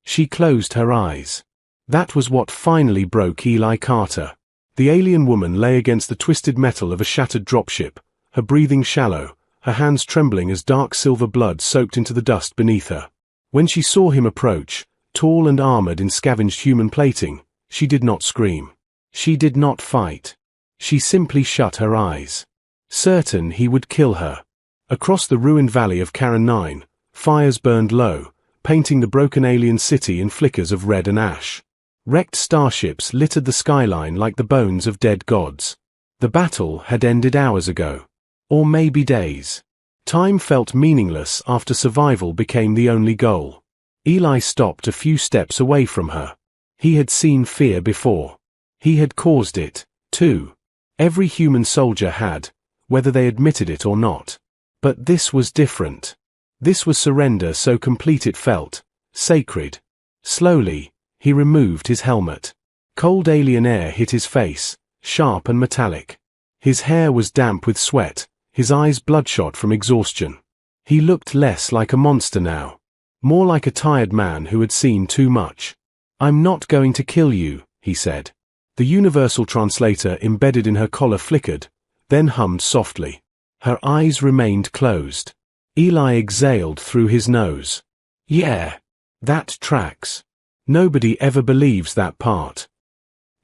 She closed her eyes. That was what finally broke Eli Carter. The alien woman lay against the twisted metal of a shattered dropship, her breathing shallow, her hands trembling as dark silver blood soaked into the dust beneath her. When she saw him approach, tall and armored in scavenged human plating, she did not scream. She did not fight. She simply shut her eyes. Certain he would kill her. Across the ruined valley of Karen 9, fires burned low, painting the broken alien city in flickers of red and ash. Wrecked starships littered the skyline like the bones of dead gods. The battle had ended hours ago. Or maybe days. Time felt meaningless after survival became the only goal. Eli stopped a few steps away from her. He had seen fear before. He had caused it, too. Every human soldier had, whether they admitted it or not. But this was different. This was surrender so complete it felt sacred. Slowly, he removed his helmet. Cold alien air hit his face, sharp and metallic. His hair was damp with sweat, his eyes bloodshot from exhaustion. He looked less like a monster now. More like a tired man who had seen too much. "I'm not going to kill you," he said. The universal translator embedded in her collar flickered, then hummed softly. Her eyes remained closed. Eli exhaled through his nose. "Yeah. That tracks. Nobody ever believes that part."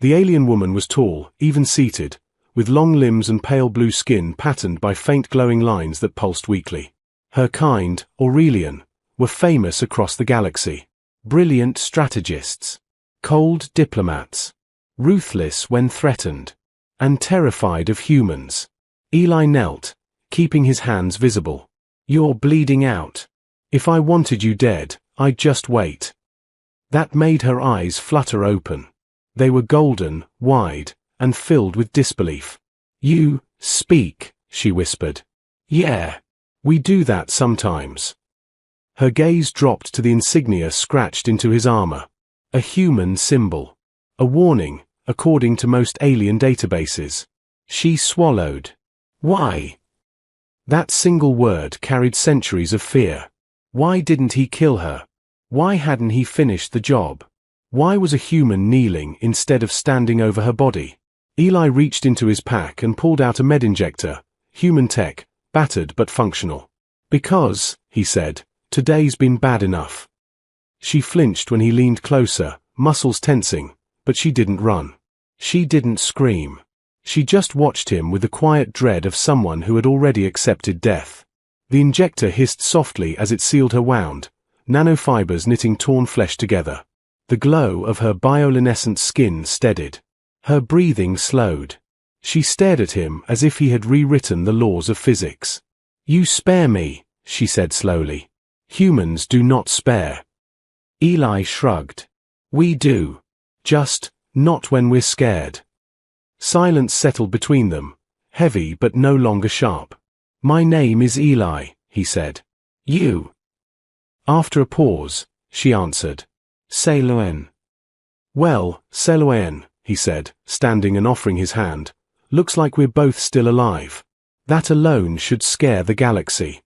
The alien woman was tall, even-seated, with long limbs and pale blue skin patterned by faint glowing lines that pulsed weakly. Her kind, Aurelian, were famous across the galaxy. Brilliant strategists. Cold diplomats. Ruthless when threatened. And terrified of humans. Eli knelt, keeping his hands visible. "You're bleeding out. If I wanted you dead, I'd just wait." That made her eyes flutter open. They were golden, wide, and filled with disbelief. "You speak," she whispered. "Yeah. We do that sometimes." Her gaze dropped to the insignia scratched into his armor. A human symbol. A warning, according to most alien databases. She swallowed. Why? That single word carried centuries of fear. Why didn't he kill her? Why hadn't he finished the job? Why was a human kneeling instead of standing over her body? Eli reached into his pack and pulled out a med injector, human tech, battered but functional. "Because," he said, "today's been bad enough." She flinched when he leaned closer, muscles tensing, but she didn't run. She didn't scream. She just watched him with the quiet dread of someone who had already accepted death. The injector hissed softly as it sealed her wound, nanofibers knitting torn flesh together. The glow of her bioluminescent skin steadied. Her breathing slowed. She stared at him as if he had rewritten the laws of physics. "You spare me," she said slowly. "Humans do not spare." Eli shrugged. "We do. Just, not when we're scared." Silence settled between them, heavy but no longer sharp. "My name is Eli," he said. "You?" After a pause, she answered. "Saloen." "Well, Saloen," he said, standing and offering his hand. "Looks like we're both still alive. That alone should scare the galaxy."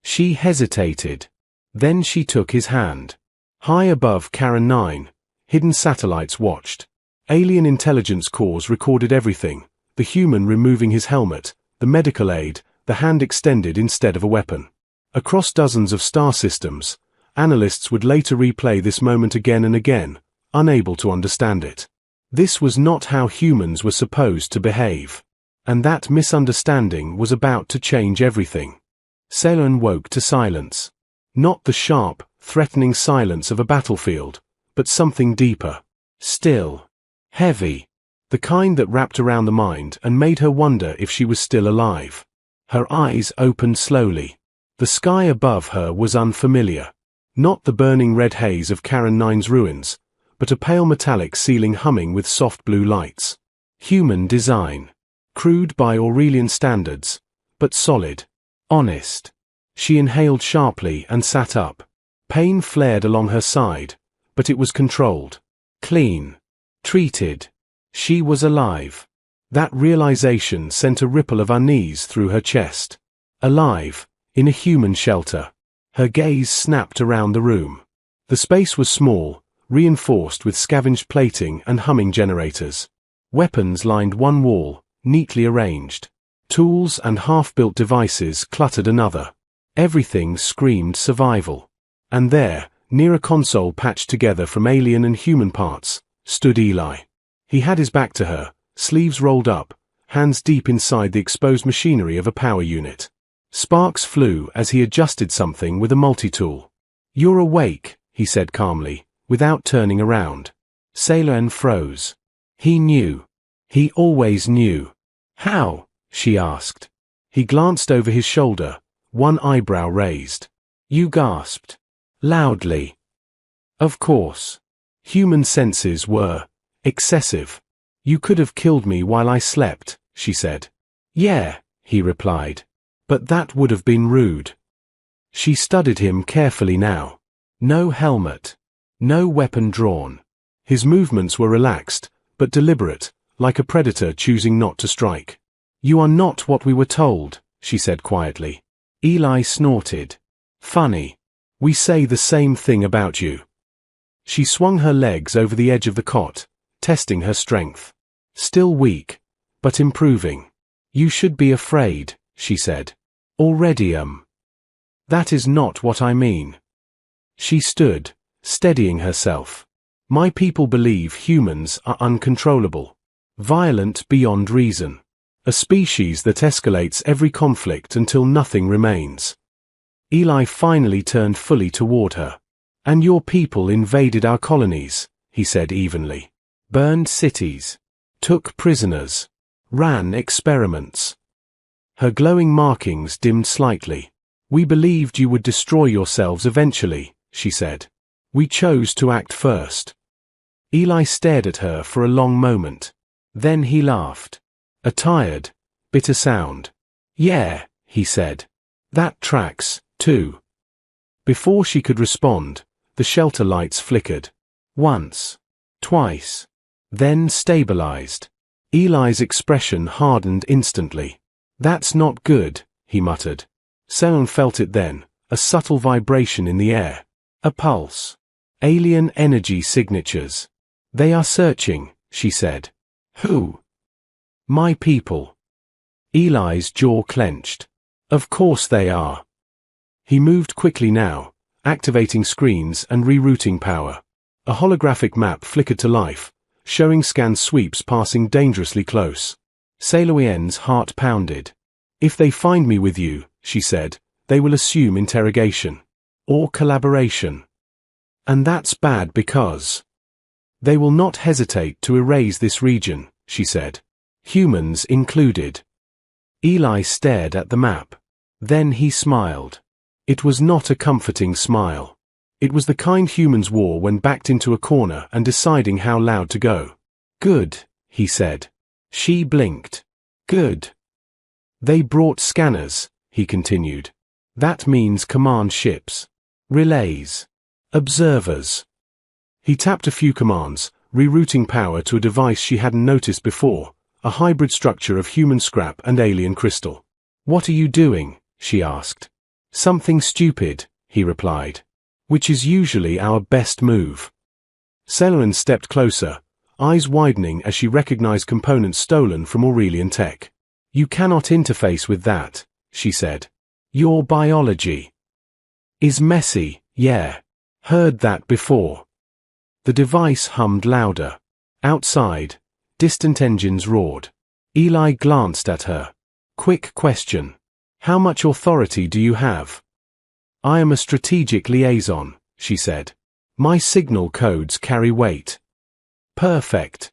She hesitated. Then she took his hand. High above Karen 9, hidden satellites watched. Alien intelligence cores recorded everything, the human removing his helmet, the medical aid, the hand extended instead of a weapon. Across dozens of star systems, analysts would later replay this moment again and again, unable to understand it. This was not how humans were supposed to behave. And that misunderstanding was about to change everything. Saloen woke to silence. Not the sharp, threatening silence of a battlefield, but something deeper. Still. Heavy. The kind that wrapped around the mind and made her wonder if she was still alive. Her eyes opened slowly. The sky above her was unfamiliar. Not the burning red haze of Karen 9's ruins, but a pale metallic ceiling humming with soft blue lights. Human design. Crude by Aurelian standards, but solid. Honest. She inhaled sharply and sat up. Pain flared along her side, but it was controlled. Clean. Treated. She was alive. That realization sent a ripple of unease through her chest. Alive, in a human shelter. Her gaze snapped around the room. The space was small, reinforced with scavenged plating and humming generators. Weapons lined one wall, neatly arranged. Tools and half-built devices cluttered another. Everything screamed survival. And there, near a console patched together from alien and human parts, stood Eli. He had his back to her, sleeves rolled up, hands deep inside the exposed machinery of a power unit. Sparks flew as he adjusted something with a multi-tool. "You're awake," he said calmly, without turning around. Sailor N froze. He knew. He always knew. "How?" she asked. He glanced over his shoulder, one eyebrow raised. "You gasped." Loudly. "Of course. Human senses were excessive. You could have killed me while I slept," she said. "Yeah," he replied. "But that would have been rude." She studied him carefully now. No helmet. No weapon drawn. His movements were relaxed, but deliberate, like a predator choosing not to strike. "You are not what we were told," she said quietly. Eli snorted. "Funny. We say the same thing about you." She swung her legs over the edge of the cot, testing her strength. Still weak, but improving. "You should be afraid," she said. "Already That is not what I mean." She stood, steadying herself. "My people believe humans are uncontrollable. Violent beyond reason. A species that escalates every conflict until nothing remains." Eli finally turned fully toward her. "And your people invaded our colonies," he said evenly. "Burned cities. Took prisoners. Ran experiments." Her glowing markings dimmed slightly. "We believed you would destroy yourselves eventually," she said. "We chose to act first." Eli stared at her for a long moment. Then he laughed. A tired, bitter sound. "Yeah," he said. "That tracks, too." Before she could respond, the shelter lights flickered. Once. Twice. Then stabilized. Eli's expression hardened instantly. "That's not good," he muttered. Selon felt it then, a subtle vibration in the air. A pulse. Alien energy signatures. "They are searching," she said. "Who?" "My people." Eli's jaw clenched. "Of course they are." He moved quickly now, activating screens and rerouting power. A holographic map flickered to life, showing scan sweeps passing dangerously close. Sailor Yen's heart pounded. "If they find me with you," she said, "they will assume interrogation. Or collaboration. And that's bad because they will not hesitate to erase this region," she said. "Humans included." Eli stared at the map. Then he smiled. It was not a comforting smile. It was the kind humans wore when backed into a corner and deciding how loud to go. "Good," he said. She blinked. "Good." "They brought scanners," he continued. "That means command ships. Relays. Observers." He tapped a few commands, rerouting power to a device she hadn't noticed before, a hybrid structure of human scrap and alien crystal. "What are you doing?" she asked. "Something stupid," he replied. "Which is usually our best move." Sellerin stepped closer, eyes widening as she recognized components stolen from Aurelian tech. "You cannot interface with that," she said. "Your biology is messy." "Yeah. Heard that before." The device hummed louder. Outside, distant engines roared. Eli glanced at her. "Quick question. How much authority do you have?" "I am a strategic liaison," she said. "My signal codes carry weight." "Perfect."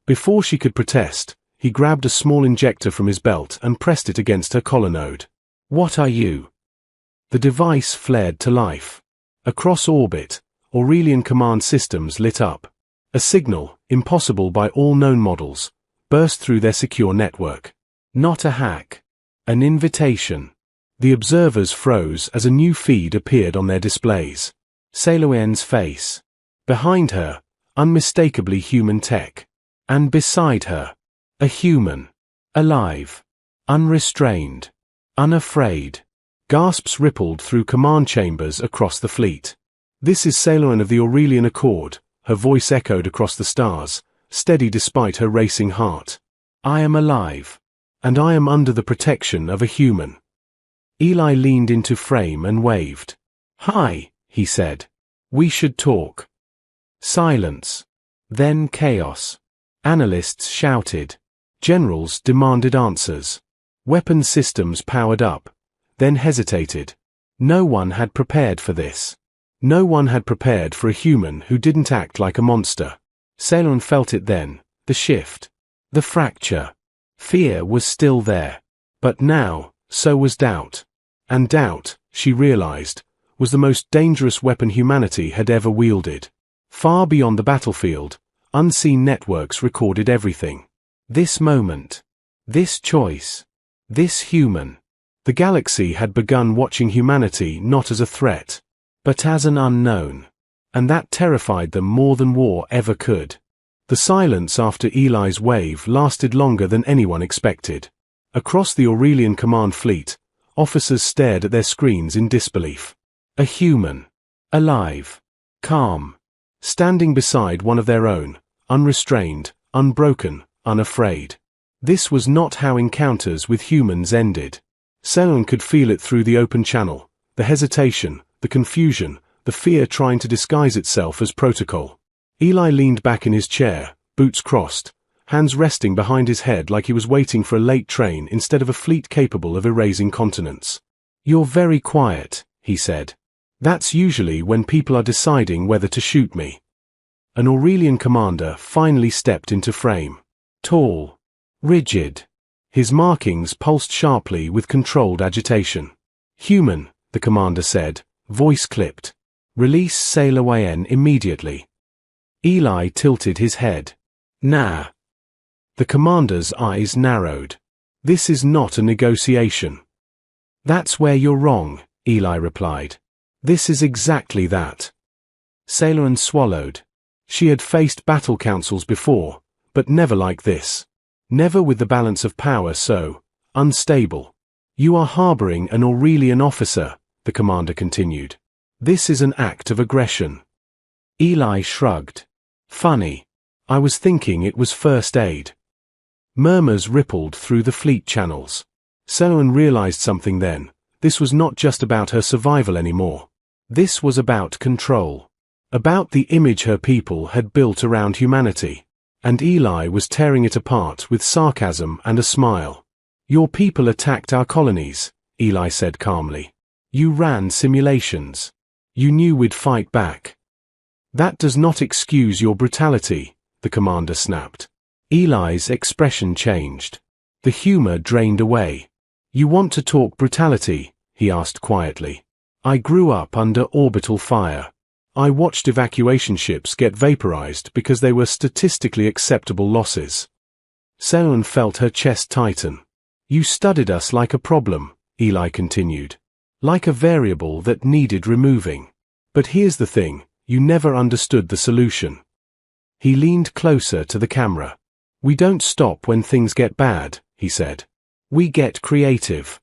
Before she could protest, he grabbed a small injector from his belt and pressed it against her collar node. "What are you?" The device flared to life. Across orbit, Aurelian command systems lit up. A signal, impossible by all known models, burst through their secure network. Not a hack. An invitation. The observers froze as a new feed appeared on their displays. Sailor Yen's face. Behind her, unmistakably human tech. And beside her, a human. Alive. Unrestrained. Unafraid. Gasps rippled through command chambers across the fleet. "This is Saloan of the Aurelian Accord," her voice echoed across the stars, steady despite her racing heart. "I am alive. And I am under the protection of a human." Eli leaned into frame and waved. "Hi," he said. "We should talk." Silence. Then chaos. Analysts shouted. Generals demanded answers. Weapon systems powered up, then hesitated. No one had prepared for this. No one had prepared for a human who didn't act like a monster. Saloan felt it then, the shift. The fracture. Fear was still there. But now, so was doubt. And doubt, she realized, was the most dangerous weapon humanity had ever wielded. Far beyond the battlefield, unseen networks recorded everything. This moment. This choice. This human. The galaxy had begun watching humanity not as a threat, but as an unknown. And that terrified them more than war ever could. The silence after Eli's wave lasted longer than anyone expected. Across the Aurelian command fleet, officers stared at their screens in disbelief. A human. Alive. Calm. Standing beside one of their own, unrestrained, unbroken, unafraid. This was not how encounters with humans ended. Saloan could feel it through the open channel, the hesitation, the confusion, the fear trying to disguise itself as protocol. Eli leaned back in his chair, boots crossed, hands resting behind his head like he was waiting for a late train instead of a fleet capable of erasing continents. "You're very quiet," he said. "That's usually when people are deciding whether to shoot me." An Aurelian commander finally stepped into frame. Tall. Rigid. His markings pulsed sharply with controlled agitation. "Human," the commander said, voice clipped. "Release Saloan immediately." Eli tilted his head. "Nah." The commander's eyes narrowed. "This is not a negotiation." "That's where you're wrong," Eli replied. "This is exactly that." Saloan swallowed. She had faced battle councils before, but never like this. Never with the balance of power so unstable. "You are harboring an Aurelian officer," the commander continued. "This is an act of aggression." Eli shrugged. "Funny. I was thinking it was first aid." Murmurs rippled through the fleet channels. Saloan realized something then. This was not just about her survival anymore. This was about control. About the image her people had built around humanity. And Eli was tearing it apart with sarcasm and a smile. "Your people attacked our colonies," Eli said calmly. "You ran simulations. You knew we'd fight back." "That does not excuse your brutality," the commander snapped. Eli's expression changed. The humor drained away. "You want to talk brutality?" he asked quietly. "I grew up under orbital fire. I watched evacuation ships get vaporized because they were statistically acceptable losses." Saloan felt her chest tighten. "You studied us like a problem," Eli continued. "Like a variable that needed removing. But here's the thing, you never understood the solution." He leaned closer to the camera. "We don't stop when things get bad," he said. "We get creative."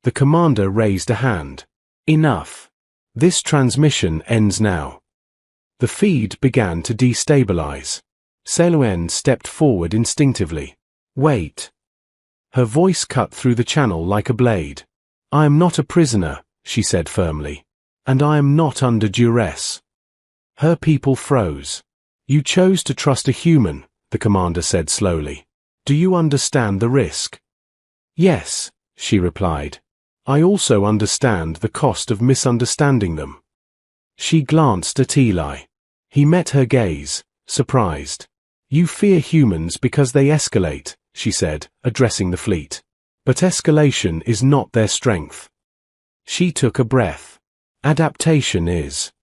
The commander raised a hand. "Enough. This transmission ends now." The feed began to destabilize. Saloan stepped forward instinctively. "Wait." Her voice cut through the channel like a blade. "I am not a prisoner," she said firmly. "And I am not under duress." Her people froze. "You chose to trust a human," the commander said slowly. "Do you understand the risk?" "Yes," she replied. "I also understand the cost of misunderstanding them." She glanced at Eli. He met her gaze, surprised. "You fear humans because they escalate," she said, addressing the fleet. "But escalation is not their strength." She took a breath. "Adaptation is."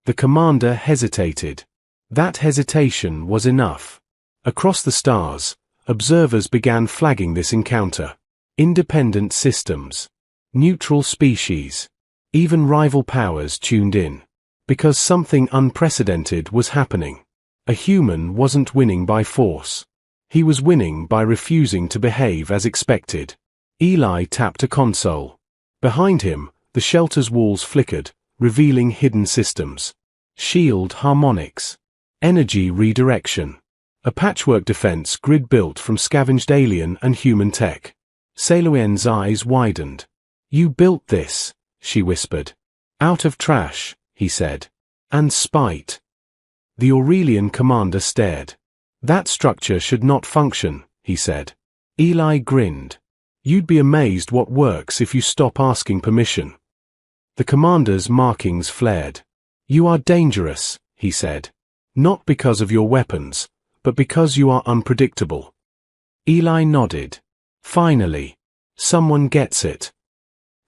The commander hesitated. That hesitation was enough. Across the stars, observers began flagging this encounter. Independent systems. Neutral species. Even rival powers tuned in. Because something unprecedented was happening. A human wasn't winning by force. He was winning by refusing to behave as expected. Eli tapped a console. Behind him, the shelter's walls flickered, revealing hidden systems. Shield harmonics. Energy redirection. A patchwork defense grid built from scavenged alien and human tech. Saloien's eyes widened. "You built this," she whispered. "Out of trash," he said. "And spite." The Aurelian commander stared. "That structure should not function," he said. Eli grinned. "You'd be amazed what works if you stop asking permission." The commander's markings flared. "You are dangerous," he said. "Not because of your weapons, but because you are unpredictable." Eli nodded. Finally, someone gets it.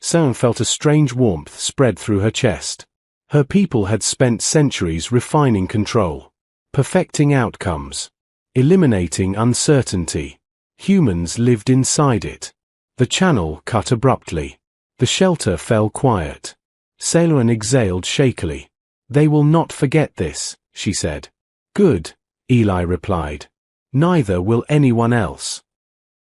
Sam felt a strange warmth spread through her chest. Her people had spent centuries refining control, perfecting outcomes, eliminating uncertainty. Humans lived inside it. The channel cut abruptly. The shelter fell quiet. Saloen exhaled shakily. "They will not forget this," she said. "Good," Eli replied. "Neither will anyone else."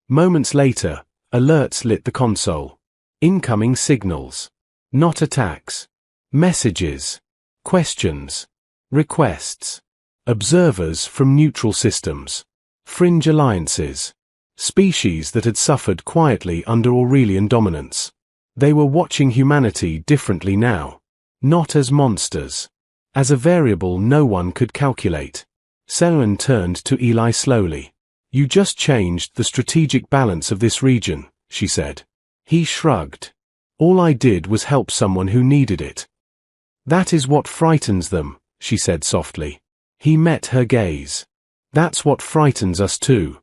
Moments later, alerts lit the console. Incoming signals. Not attacks. Messages. Questions. Requests. Observers from neutral systems. Fringe alliances. Species that had suffered quietly under Aurelian dominance. They were watching humanity differently now. Not as monsters. As a variable no one could calculate. Saloen turned to Eli slowly. "You just changed the strategic balance of this region," she said. He shrugged. "All I did was help someone who needed it." "That is what frightens them," she said softly. He met her gaze. "That's what frightens us too."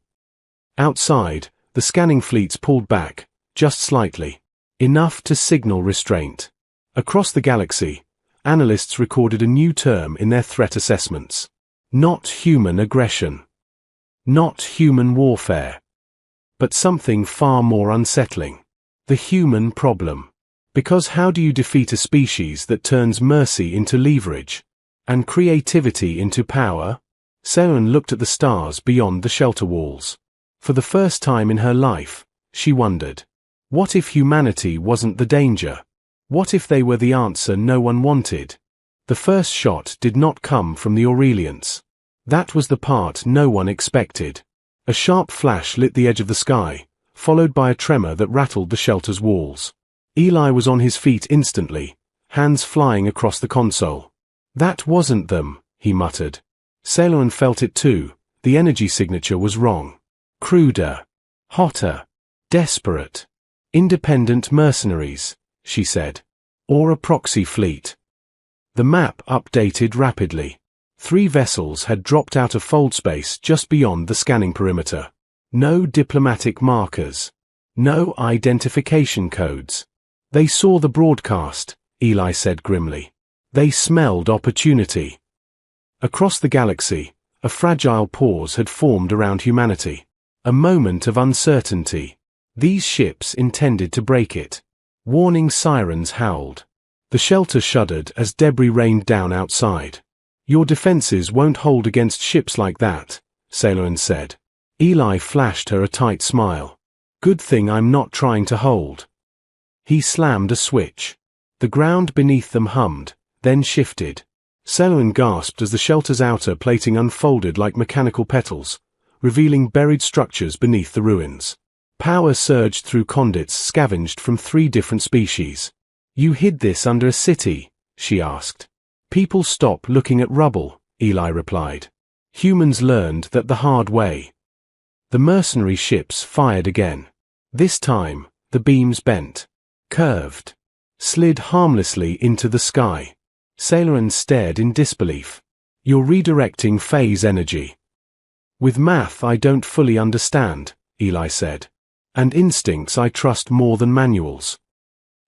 Outside, the scanning fleets pulled back, just slightly. Enough to signal restraint. Across the galaxy, analysts recorded a new term in their threat assessments. Not human aggression. Not human warfare. But something far more unsettling. The human problem. Because how do you defeat a species that turns mercy into leverage? And creativity into power? Saloen looked at the stars beyond the shelter walls. For the first time in her life, she wondered. What if humanity wasn't the danger? What if they were the answer no one wanted? The first shot did not come from the Aurelians. That was the part no one expected. A sharp flash lit the edge of the sky, followed by a tremor that rattled the shelter's walls. Eli was on his feet instantly, hands flying across the console. "That wasn't them," he muttered. Saloen felt it too. The energy signature was wrong. Cruder. Hotter. Desperate. "Independent mercenaries," she said. "Or a proxy fleet." The map updated rapidly. 3 vessels had dropped out of fold space just beyond the scanning perimeter. No diplomatic markers. No identification codes. "They saw the broadcast," Eli said grimly. "They smelled opportunity." Across the galaxy, a fragile pause had formed around humanity. A moment of uncertainty. These ships intended to break it. Warning sirens howled. The shelter shuddered as debris rained down outside. "Your defenses won't hold against ships like that," Saloen said. Eli flashed her a tight smile. "Good thing I'm not trying to hold." He slammed a switch. The ground beneath them hummed, then shifted. Saloen gasped as the shelter's outer plating unfolded like mechanical petals, revealing buried structures beneath the ruins. Power surged through conduits scavenged from 3 different species. "You hid this under a city?" she asked. "People stop looking at rubble," Eli replied. "Humans learned that the hard way." The mercenary ships fired again. This time, the beams bent, curved, slid harmlessly into the sky. Saloen stared in disbelief. "You're redirecting phase energy." "With math I don't fully understand," Eli said. "And instincts I trust more than manuals."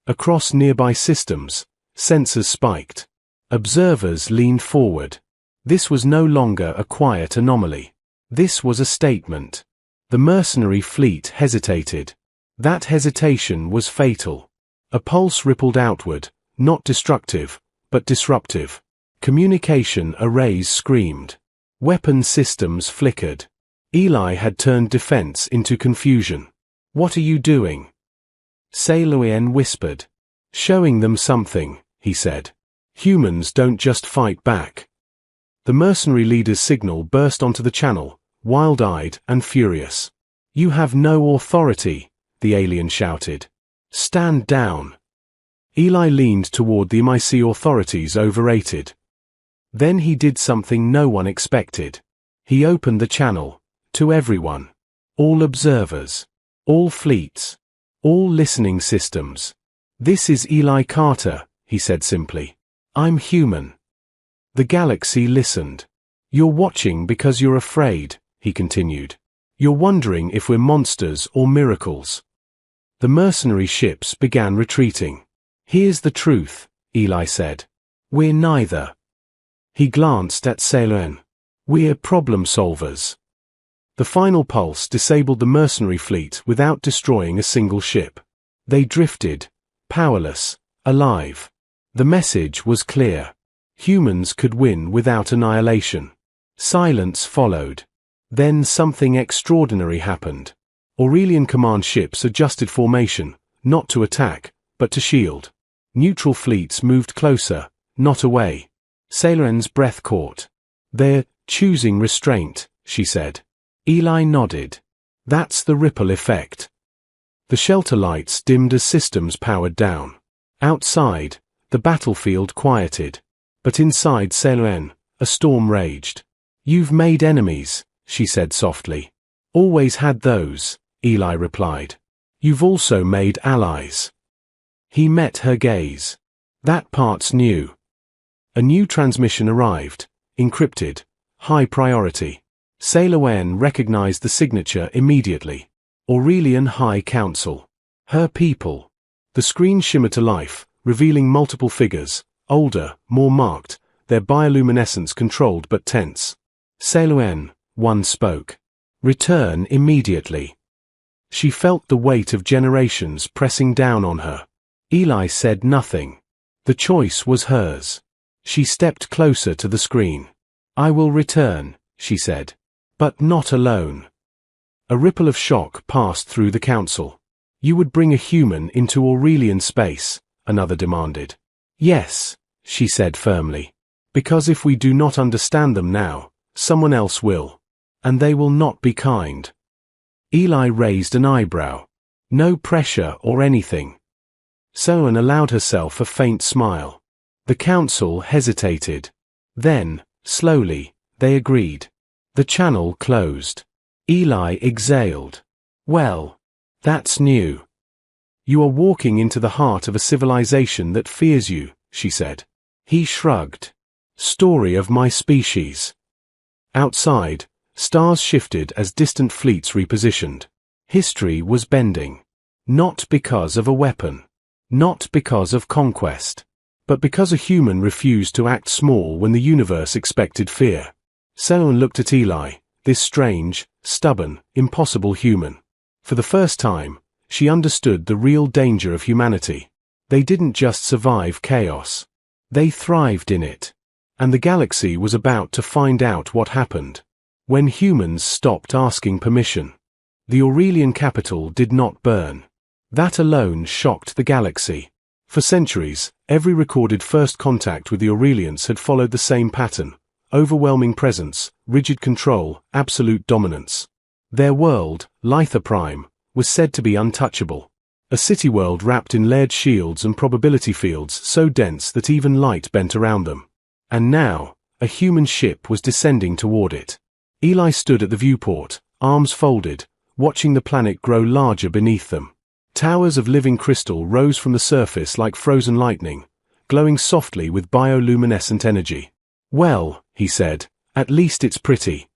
Across nearby systems, sensors spiked. Observers leaned forward. This was no longer a quiet anomaly. This was a statement. The mercenary fleet hesitated. That hesitation was fatal. A pulse rippled outward, not destructive, but disruptive. Communication arrays screamed. Weapon systems flickered. Eli had turned defense into confusion. "What are you doing?" Saloen whispered. "Showing them something," he said. Humans don't just fight back. The mercenary leader's signal burst onto the channel, wild-eyed and furious. You have no authority, the alien shouted. Stand down. Eli leaned toward the MIC authorities, overrated. Then he did something no one expected. He opened the channel, to everyone. All observers. All fleets. All listening systems. This is Eli Carter, he said simply. I'm human. The galaxy listened. You're watching because you're afraid, he continued. You're wondering if we're monsters or miracles. The mercenary ships began retreating. Here's the truth, Eli said. We're neither. He glanced at Sailor N. We're problem solvers. The final pulse disabled the mercenary fleet without destroying a single ship. They drifted, powerless, alive. The message was clear. Humans could win without annihilation. Silence followed. Then something extraordinary happened. Aurelian command ships adjusted formation, not to attack, but to shield. Neutral fleets moved closer, not away. Sailor N's breath caught. They're choosing restraint, she said. Eli nodded. That's the ripple effect. The shelter lights dimmed as systems powered down. Outside, the battlefield quieted. But inside Sailor N, a storm raged. You've made enemies, she said softly. Always had those, Eli replied. You've also made allies. He met her gaze. That part's new. A new transmission arrived, encrypted, high priority. Sailor N recognized the signature immediately. Aurelian High Council. Her people. The screen shimmered to life, revealing multiple figures, older, more marked, their bioluminescence controlled but tense. Sailor N, one spoke. Return immediately. She felt the weight of generations pressing down on her. Eli said nothing. The choice was hers. She stepped closer to the screen. I will return, she said. But not alone. A ripple of shock passed through the council. You would bring a human into Aurelian space, another demanded. Yes, she said firmly. Because if we do not understand them now, someone else will. And they will not be kind. Eli raised an eyebrow. No pressure or anything. Soan allowed herself a faint smile. The council hesitated. Then, slowly, they agreed. The channel closed. Eli exhaled. Well, that's new. You are walking into the heart of a civilization that fears you, she said. He shrugged. Story of my species. Outside, stars shifted as distant fleets repositioned. History was bending. Not because of a weapon. Not because of conquest. But because a human refused to act small when the universe expected fear. Soan looked at Eli, this strange, stubborn, impossible human. For the first time, she understood the real danger of humanity. They didn't just survive chaos. They thrived in it. And the galaxy was about to find out what happened. When humans stopped asking permission. The Aurelian capital did not burn. That alone shocked the galaxy. For centuries, every recorded first contact with the Aurelians had followed the same pattern. Overwhelming presence, rigid control, absolute dominance. Their world, Lytha Prime, was said to be untouchable. A city world wrapped in layered shields and probability fields so dense that even light bent around them. And now, a human ship was descending toward it. Eli stood at the viewport, arms folded, watching the planet grow larger beneath them. Towers of living crystal rose from the surface like frozen lightning, glowing softly with bioluminescent energy. Well, he said, at least it's pretty.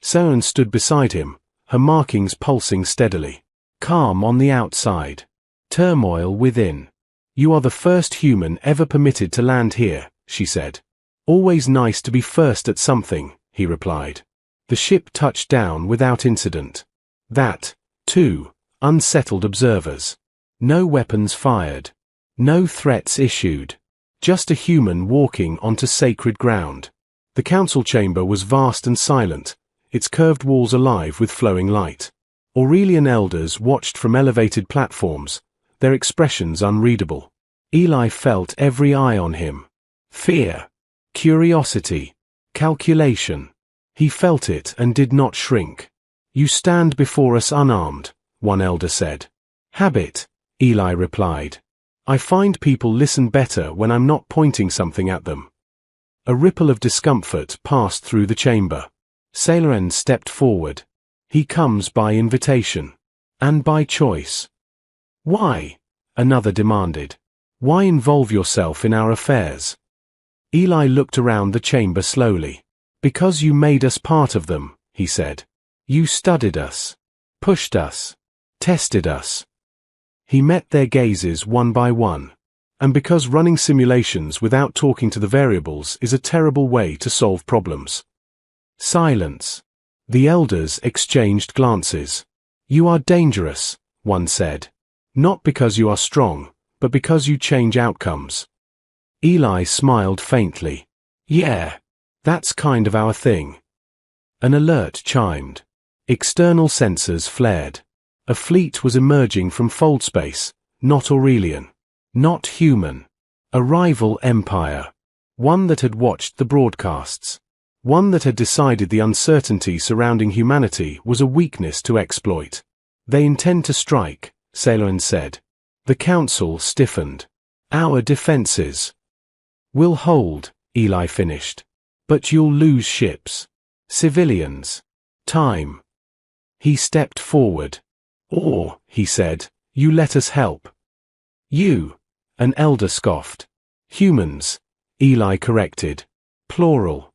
Soan stood beside him, her markings pulsing steadily. Calm on the outside. Turmoil within. You are the first human ever permitted to land here, she said. Always nice to be first at something, he replied. The ship touched down without incident. That, too, unsettled observers. No weapons fired. No threats issued. Just a human walking onto sacred ground. The council chamber was vast and silent, its curved walls alive with flowing light. Aurelian elders watched from elevated platforms, their expressions unreadable. Eli felt every eye on him. Fear, curiosity, calculation. He felt it and did not shrink. "You stand before us unarmed," one elder said. "Habit," Eli replied. "I find people listen better when I'm not pointing something at them." A ripple of discomfort passed through the chamber. Sailoren stepped forward. "He comes by invitation. And by choice." "Why?" another demanded. "Why involve yourself in our affairs?" Eli looked around the chamber slowly. "Because you made us part of them," he said. "You studied us, pushed us, tested us." He met their gazes one by one. And because running simulations without talking to the variables is a terrible way to solve problems. Silence. The elders exchanged glances. "You are dangerous," one said. "Not because you are strong, but because you change outcomes." Eli smiled faintly. "Yeah, that's kind of our thing." An alert chimed. External sensors flared. A fleet was emerging from fold space, not Aurelian, not human. A rival empire. One that had watched the broadcasts. One that had decided the uncertainty surrounding humanity was a weakness to exploit. "They intend to strike," Sailoren said. The council stiffened. "Our defenses." "Will hold," Eli finished. "But you'll lose ships. Civilians. Time." He stepped forward. "Or," he said, "you let us help." "You," an elder scoffed. "Humans," Eli corrected. "Plural."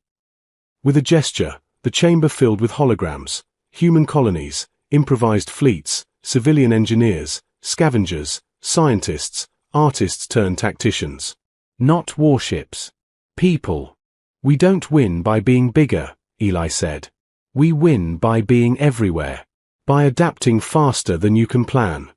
With a gesture, the chamber filled with holograms, human colonies, improvised fleets, civilian engineers, scavengers, scientists, artists turned tacticians. Not warships. People. "We don't win by being bigger," Eli said. "We win by being everywhere. By adapting faster than you can plan."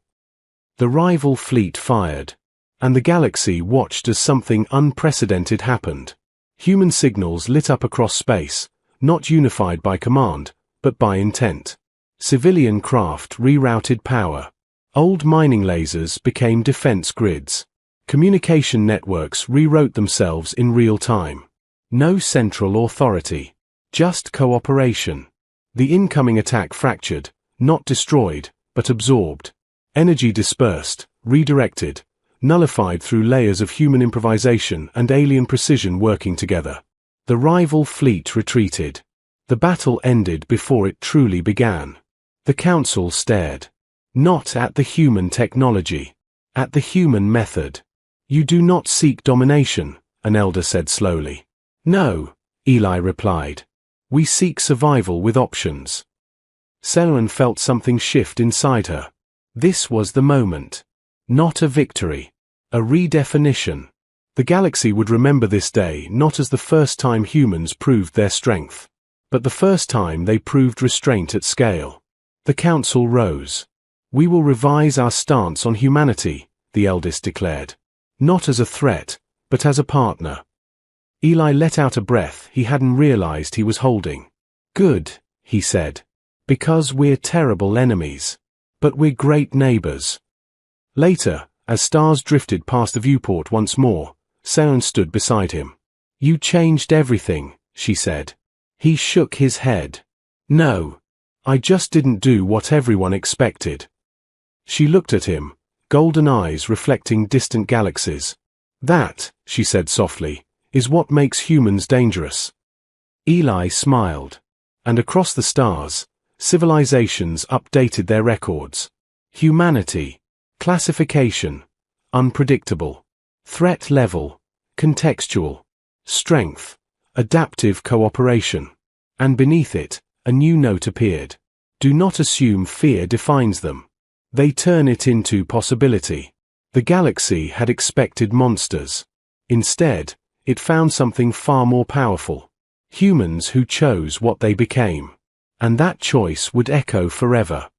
The rival fleet fired. And the galaxy watched as something unprecedented happened. Human signals lit up across space, not unified by command, but by intent. Civilian craft rerouted power. Old mining lasers became defense grids. Communication networks rewrote themselves in real time. No central authority. Just cooperation. The incoming attack fractured, not destroyed, but absorbed. Energy dispersed, redirected, nullified through layers of human improvisation and alien precision working together. The rival fleet retreated. The battle ended before it truly began. The council stared. Not at the human technology. At the human method. "You do not seek domination," an elder said slowly. "No," Eli replied. "We seek survival with options." Sailoren felt something shift inside her. This was the moment. Not a victory. A redefinition. The galaxy would remember this day not as the first time humans proved their strength, but the first time they proved restraint at scale. The council rose. "We will revise our stance on humanity," the eldest declared. "Not as a threat, but as a partner." Eli let out a breath he hadn't realized he was holding. "Good," he said. "Because we're terrible enemies. But we're great neighbors." Later, as stars drifted past the viewport once more, Sailoren stood beside him. "You changed everything," she said. He shook his head. "No. I just didn't do what everyone expected." She looked at him, golden eyes reflecting distant galaxies. "That," she said softly, "is what makes humans dangerous." Eli smiled. And across the stars, civilizations updated their records. Humanity. Classification. Unpredictable. Threat level. Contextual. Strength. Adaptive cooperation. And beneath it, a new note appeared. Do not assume fear defines them. They turn it into possibility. The galaxy had expected monsters. Instead, it found something far more powerful. Humans who chose what they became. And that choice would echo forever.